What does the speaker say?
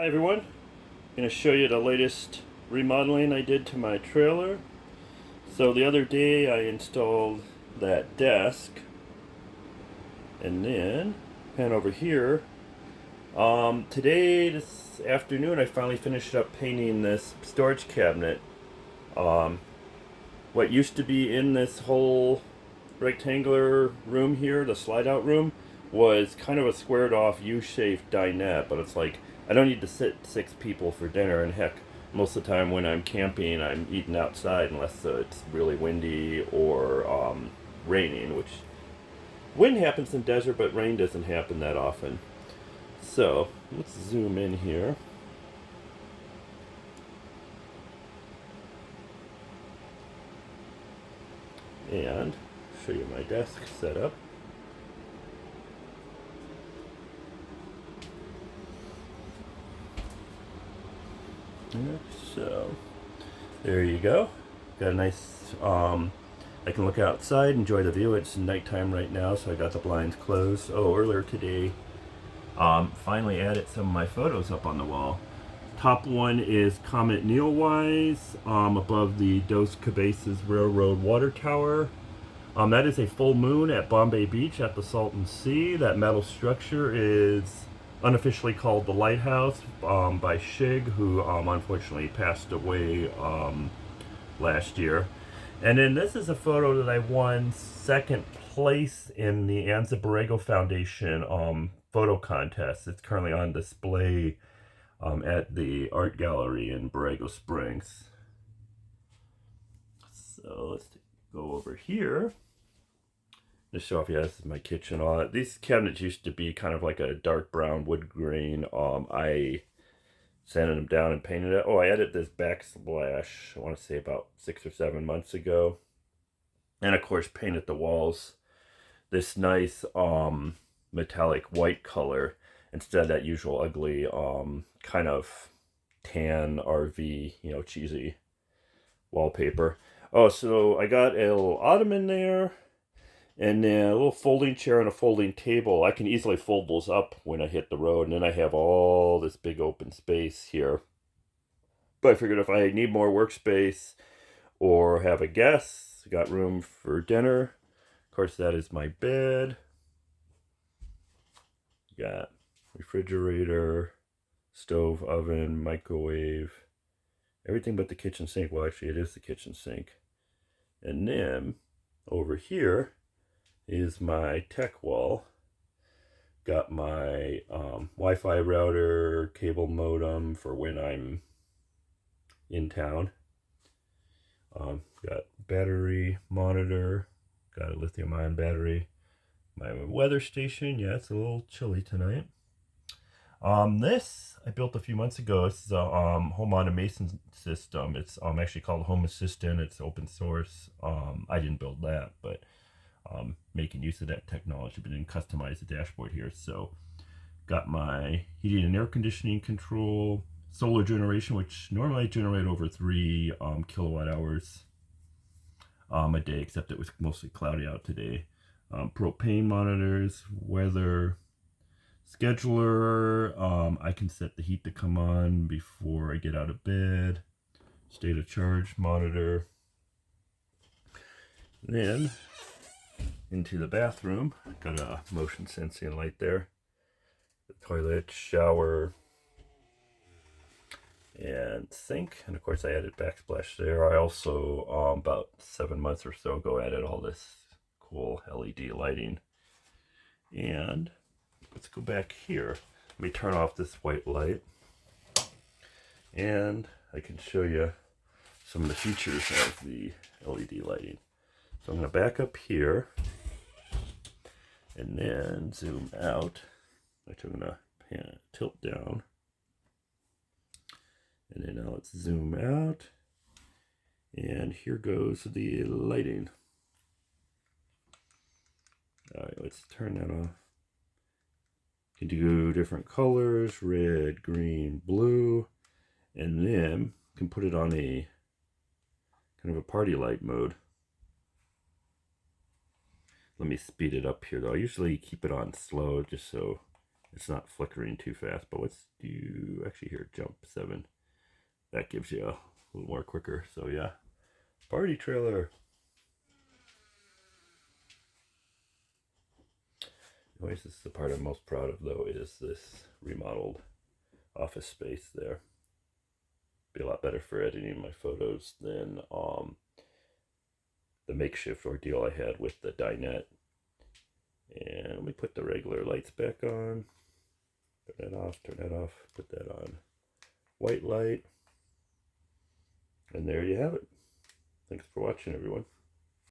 Hi everyone, I'm going to show you the latest remodeling I did to my trailer. So the other day I installed that desk, and then pan over here. Today, this afternoon, I finally finished up painting this storage cabinet. Um, what used to be in this whole rectangular room here, the slide out room, was kind of a squared off U-shaped dinette, but it's like I don't need to sit 6 people for dinner, and heck, most of the time when I'm camping, I'm eating outside unless it's really windy or raining, which wind happens in desert, but rain doesn't happen that often. So let's zoom in here. And show you my desk setup. So there you go. Got a nice, I can look outside, enjoy the view. It's nighttime right now, so I got the blinds closed. Oh, earlier today, finally added some of my photos up on the wall. Top one is Comet Neowise, above the Dos Cabezas Railroad Water Tower. That is a full moon at Bombay Beach at the Salton Sea. That metal structure is unofficially called the Lighthouse, by Shig, who unfortunately passed away last year. And then this is a photo that I won second place in the Anza Borrego Foundation photo contest. It's currently on display at the art gallery in Borrego Springs. So let's go over here to show off. Yeah, this is my kitchen. All that. These cabinets used to be kind of like a dark brown wood grain. I sanded them down and painted it. Oh, I added this backsplash, I want to say about 6 or 7 months ago. And of course painted the walls this nice metallic white color instead of that usual ugly kind of tan RV, cheesy wallpaper. Oh, so I got a little ottoman there, and then a little folding chair and a folding table. I can easily fold those up when I hit the road, and then I have all this big open space here. But I figured if I need more workspace or have a guest, got room for dinner. Of course, that is my bed. Got refrigerator, stove, oven, microwave, everything but the kitchen sink. Well, actually, it is the kitchen sink. And then over here is my tech wall. Got my Wi-Fi router, cable modem for when I'm in town. Got battery monitor, got a lithium-ion battery. My weather station, yeah, it's a little chilly tonight. This I built a few months ago. It's a home automation system. It's actually called Home Assistant. It's open source. I didn't build that, but making use of that technology, but then customize the dashboard here. So got my heating and air conditioning control, solar generation, which normally I generate over 3 kilowatt hours a day, except it was mostly cloudy out today. Propane monitors, weather, scheduler. I can set the heat to come on before I get out of bed. State of charge monitor. Then into the bathroom. Got a motion sensing light there. The toilet, shower, and sink. And of course I added backsplash there. I also about 7 months or so ago added all this cool LED lighting. And let's go back here. Let me turn off this white light, and I can show you some of the features of the LED lighting. So I'm going to back up here and then zoom out. Actually, I'm going to tilt down. And then now let's zoom out. And here goes the lighting. All right, let's turn that off. You can do different colors, red, green, blue, and then you can put it on a kind of a party light mode. Let me speed it up here though. I usually keep it on slow just so it's not flickering too fast. But let's do, actually here, jump 7. That gives you a little more quicker. So yeah, party trailer. Anyways, this is the part I'm most proud of though, is this remodeled office space there. Be a lot better for editing my photos than the makeshift ordeal I had with the dinette. And let me put the regular lights back on. Turn that off, turn that off, put that on. White light. And there you have it. Thanks for watching, everyone.